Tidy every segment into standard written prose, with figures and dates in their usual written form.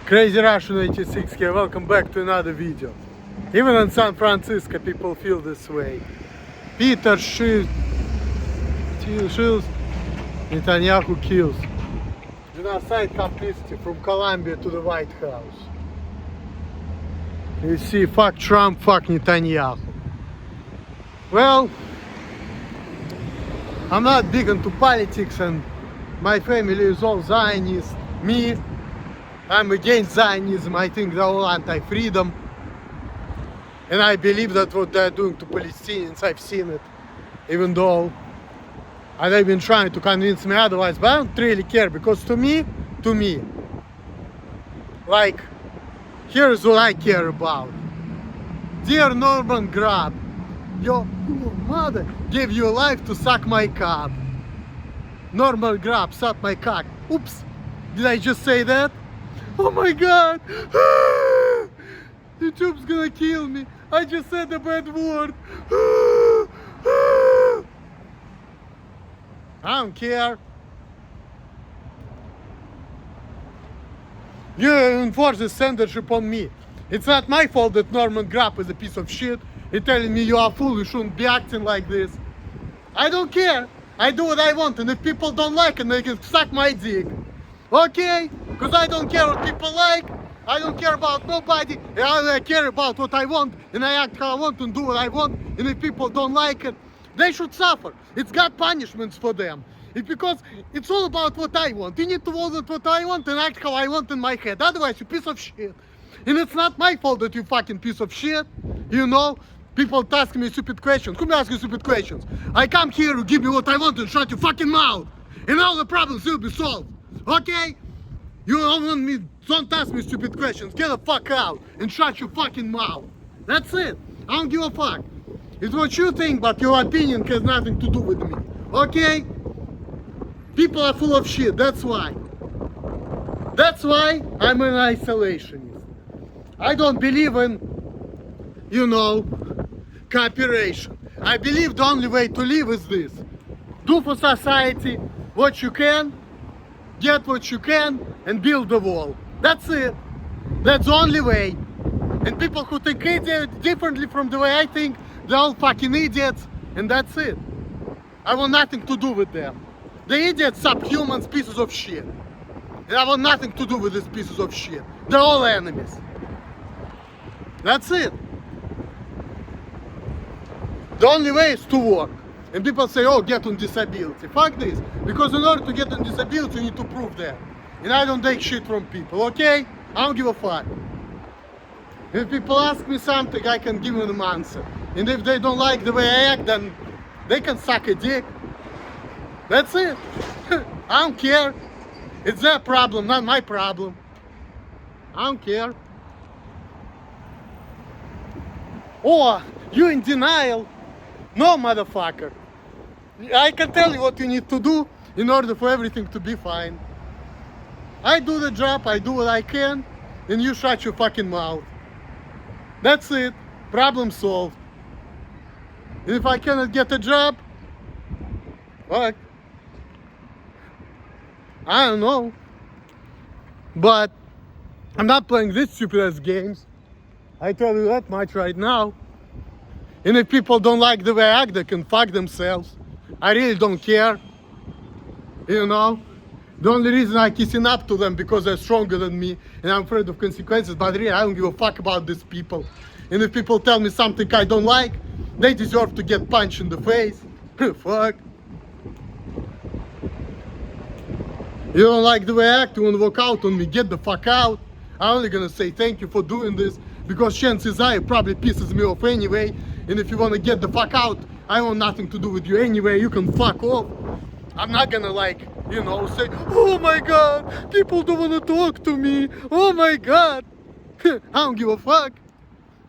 Crazy Russian 86 here, welcome back to another video. Even in San Francisco people feel this way. Peter shoots, Netanyahu kills. Genocide complicity from Colombia to the White House. You see, fuck Trump, fuck Netanyahu. Well, I'm not big into politics and my family is all Zionist. Me, I'm against Zionism. I think they're all anti-freedom. And I believe that what they're doing to Palestinians, I've seen it. Even though they've been trying to convince me otherwise, but I don't really care, because to me, like, here's what I care about. Dear Norman Grubb, your mother gave you a life to suck my cock. Norman Grubb suck my cock. Oops, did I just say that? Oh my god! YouTube's gonna kill me. I just said a bad word. I don't care. You enforce the censorship on me. It's not my fault that Norman Grubb is a piece of shit. He's telling me you are a fool, you shouldn't be acting like this. I don't care. I do what I want, and if people don't like it, they can suck my dick. Okay? Because I don't care what people like. I don't care about nobody. I care about what I want, and I act how I want and do what I want. And if people don't like it, they should suffer. It's got punishments for them. It's because it's all about what I want. You need to vote what I want and act how I want in my head. Otherwise, you're a piece of shit. And it's not my fault that you fucking piece of shit. You know, people ask me stupid questions. Who asks you stupid questions? I come here to give me what I want and shut your fucking mouth. And all the problems will be solved. Okay? You don't want me, don't ask me stupid questions. Get the fuck out and shut your fucking mouth. That's it. I don't give a fuck. It's what you think, but your opinion has nothing to do with me. Okay? People are full of shit, that's why. That's why I'm an isolationist. I don't believe in, you know, cooperation. I believe the only way to live is this. Do for society what you can, get what you can, and build the wall. That's it. That's the only way. And people who think differently from the way I think, they're all fucking idiots, and that's it. I want nothing to do with them. The idiots, subhumans, pieces of shit. And I want nothing to do with these pieces of shit. They're all enemies. That's it. The only way is to work. And people say, oh, get on disability. Fuck this. Because in order to get on disability, you need to prove that. And I don't take shit from people, okay? I don't give a fuck. If people ask me something, I can give them an answer. And if they don't like the way I act, then they can suck a dick. That's it. I don't care. It's their problem, not my problem. I don't care. Or, you in denial. No, motherfucker. I can tell you what you need to do in order for everything to be fine. I do the job, I do what I can, and you shut your fucking mouth. That's it. Problem solved. And if I cannot get a job, what? I don't know. But I'm not playing this stupid ass games. I tell you that much right now. And if people don't like the way I act, they can fuck themselves. I really don't care. You know? The only reason I'm kissing up to them because they're stronger than me and I'm afraid of consequences, but really I don't give a fuck about these people. And if people tell me something I don't like, they deserve to get punched in the face. Fuck. You don't like the way I act, you want to walk out on me, get the fuck out. I'm only gonna say thank you for doing this, because chances are it probably pisses me off anyway. And if you want to get the fuck out, I want nothing to do with you anyway, you can fuck off. I'm not gonna, like, you know, say, oh my god, people don't want to talk to me, oh my god. I don't give a fuck.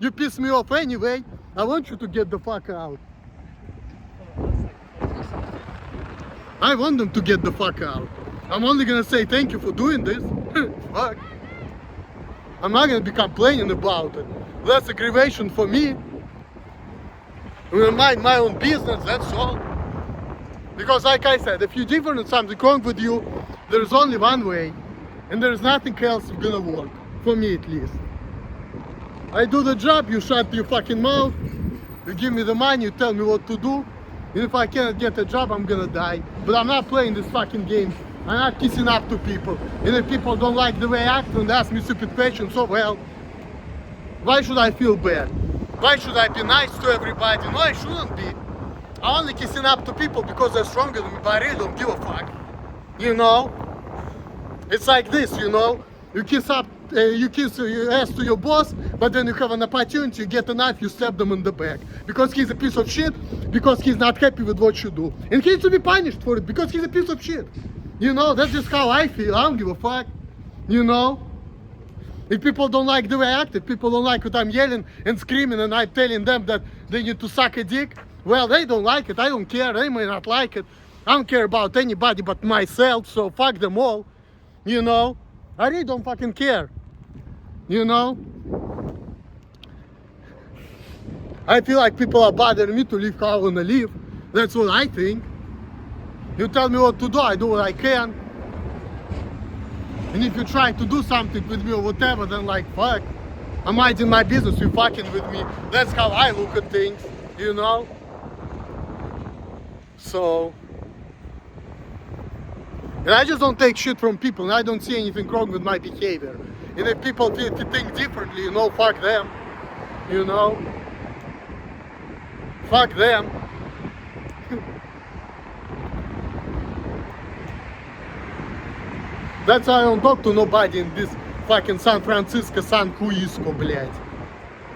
You piss me off anyway, I want you to get the fuck out. I want them to get the fuck out. I'm only gonna say thank you for doing this. Fuck. I'm not gonna be complaining about it. That's aggravation for me. I'm gonna mind my own business, that's all. Because like I said, if you're different and something wrong with you, there's only one way. And there's nothing else gonna work. For me at least. I do the job, you shut your fucking mouth, you give me the money, you tell me what to do. And if I cannot get a job, I'm gonna die. But I'm not playing this fucking game. I'm not kissing up to people. And if people don't like the way I act and ask me stupid questions, so well, why should I feel bad? Why should I be nice to everybody? No, I shouldn't be. I'm only kissing up to people because they're stronger than me, but I really don't give a fuck. You know? It's like this, you know? You kiss your ass to your boss, but then you have an opportunity, you get a knife, you stab them in the back. Because he's a piece of shit, because he's not happy with what you do. And he needs to be punished for it, because he's a piece of shit. You know, that's just how I feel. I don't give a fuck. You know? If people don't like the way I act, if people don't like what I'm yelling and screaming and I'm telling them that they need to suck a dick, well, they don't like it. I don't care. They may not like it. I don't care about anybody but myself, so fuck them all. You know? I really don't fucking care. You know? I feel like people are bothering me to live how I wanna live. That's what I think. You tell me what to do, I do what I can. And if you try to do something with me or whatever, then like, fuck. I'm minding my business, you fucking with me. That's how I look at things, you know? So... And I just don't take shit from people, and I don't see anything wrong with my behavior. And if people think differently, you know, fuck them. You know? Fuck them. That's why I don't talk to nobody in this fucking San Francisco, San Juisco, блядь.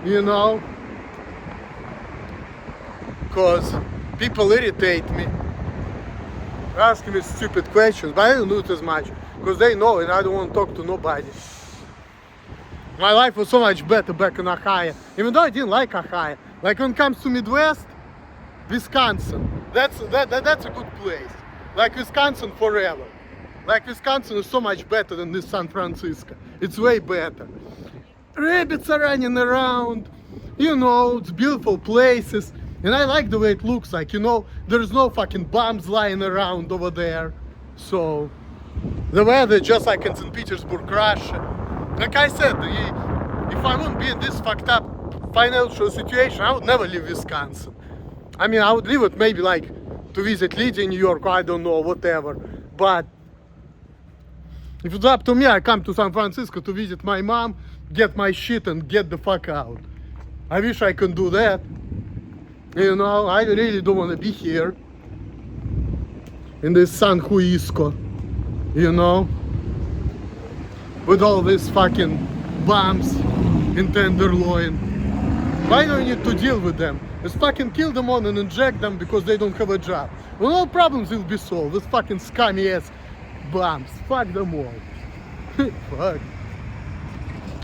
You know? Cause people irritate me. Asking me stupid questions, but I don't do it as much because they know and I don't want to talk to nobody. My life was so much better back in Ohio, even though I didn't like Ohio. Like when it comes to Midwest, Wisconsin, that's a good place. Like Wisconsin forever. Like Wisconsin is so much better than this San Francisco. It's way better. Rabbits are running around, you know, it's beautiful places. And I like the way it looks like, you know, there's no fucking bombs lying around over there. So, the weather just like in St. Petersburg, Russia. Like I said, if I wouldn't be in this fucked up financial situation, I would never leave Wisconsin. I mean, I would leave it maybe like to visit Lydia in New York, or I don't know, whatever. But, if it's up to me, I come to San Francisco to visit my mom, get my shit and get the fuck out. I wish I could do that. You know, I really don't want to be here in this San Juisco, you know, with all these fucking bombs in Tenderloin. Why do you need to deal with them? Just fucking kill them all and inject them because they don't have a job. Well, all problems will be solved. These fucking scummy ass bombs. Fuck them all. Fuck.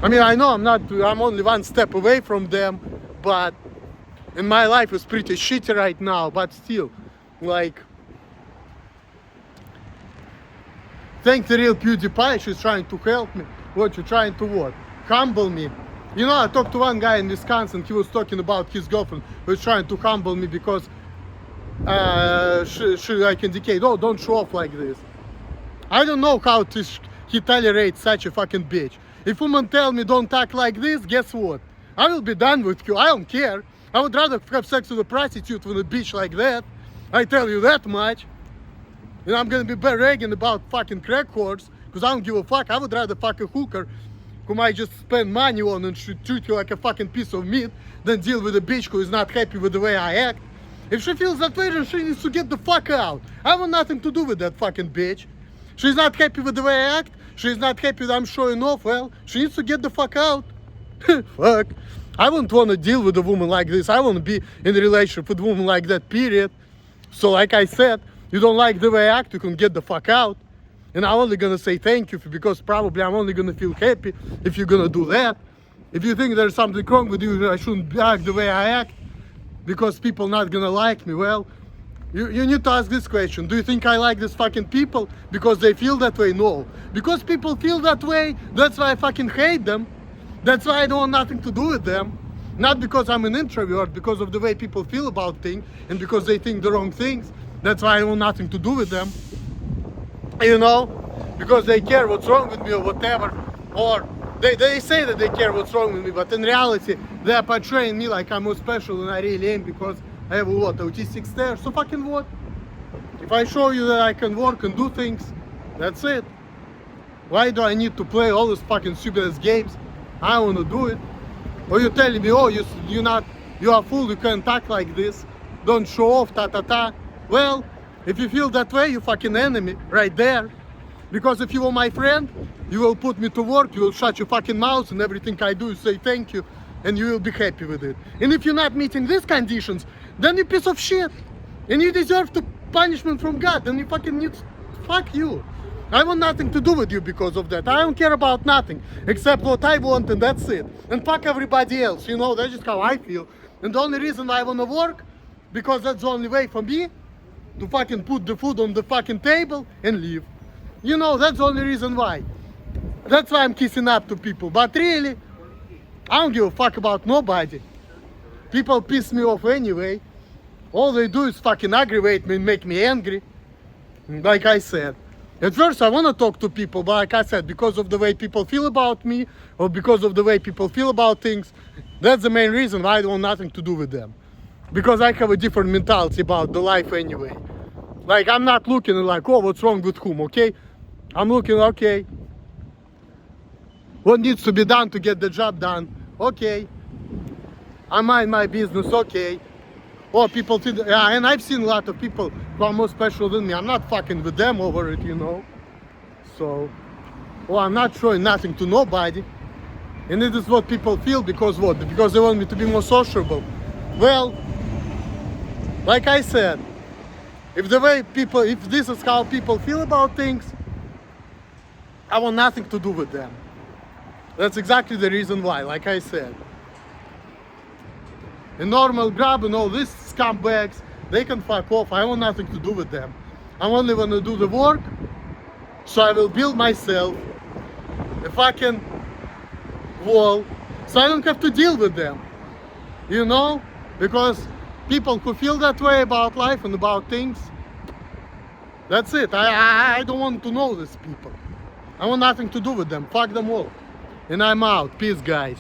I mean, I know I'm only one step away from them, but and my life is pretty shitty right now, but still, like, thank the real PewDiePie, she's trying to help me. What, you trying to what? Humble me. You know, I talked to one guy in Wisconsin, he was talking about his girlfriend who was trying to humble me because she like indicate, oh, don't show off like this. I don't know how he tolerates such a fucking bitch. If women tell me don't act like this, guess what? I will be done with you, I don't care. I would rather have sex with a prostitute than a bitch like that. I tell you that much. And I'm gonna be bragging about fucking crack whores, because I don't give a fuck. I would rather fuck a hooker who might just spend money on and should treat you like a fucking piece of meat than deal with a bitch who is not happy with the way I act. If she feels that way, then she needs to get the fuck out. I want nothing to do with that fucking bitch. She's not happy with the way I act. She's not happy that I'm showing off. Well, she needs to get the fuck out. Fuck. I wouldn't want to deal with a woman like this. I want to be in a relationship with a woman like that, period. So like I said, you don't like the way I act, you can get the fuck out. And I'm only going to say thank you because probably I'm only going to feel happy if you're going to do that. If you think there's something wrong with you, I shouldn't act the way I act because people not going to like me. Well, you need to ask this question. Do you think I like these fucking people because they feel that way? No. Because people feel that way, that's why I fucking hate them. That's why I don't want nothing to do with them. Not because I'm an introvert, because of the way people feel about things and because they think the wrong things. That's why I want nothing to do with them. You know? Because they care what's wrong with me or whatever. Or They say that they care what's wrong with me, but in reality, they are portraying me like I'm more special than I really am because I have what, autistic stare. So fucking what? If I show you that I can work and do things, that's it. Why do I need to play all those fucking stupid games? I want to do it. Or you're telling me, oh, you are a fool, you can't talk like this. Don't show off, ta. Well, if you feel that way, you fucking enemy right there. Because if you were my friend, you will put me to work, you will shut your fucking mouth, and everything I do, you say thank you, and you will be happy with it. And if you're not meeting these conditions, then you're a piece of shit. And you deserve the punishment from God, and you fucking need, fuck you. I want nothing to do with you because of that. I don't care about nothing, except what I want, and that's it. And fuck everybody else, you know, that's just how I feel. And the only reason why I want to work, because that's the only way for me to fucking put the food on the fucking table and leave. You know, that's the only reason why. That's why I'm kissing up to people. But really, I don't give a fuck about nobody. People piss me off anyway. All they do is fucking aggravate me and make me angry. Like I said. At first I want to talk to people, but like I said, because of the way people feel about me, or because of the way people feel about things, that's the main reason why I don't want nothing to do with them. Because I have a different mentality about the life anyway. Like, I'm not looking like, oh, what's wrong with whom, okay? I'm looking, okay, what needs to be done to get the job done, okay. I mind my business, okay. Oh, people think, yeah, and I've seen a lot of people who are more special than me. I'm not fucking with them over it, you know. So, well, I'm not showing nothing to nobody. And it is what people feel, because what? Because they want me to be more sociable. Well, like I said, if this is how people feel about things, I want nothing to do with them. That's exactly the reason why, like I said. A normal Grubb and all these scumbags, they can fuck off. I want nothing to do with them. I only want to do the work, so I will build myself a fucking wall, so I don't have to deal with them. You know? Because people who feel that way about life and about things, that's it. I don't want to know these people. I want nothing to do with them. Fuck them all. And I'm out. Peace, guys.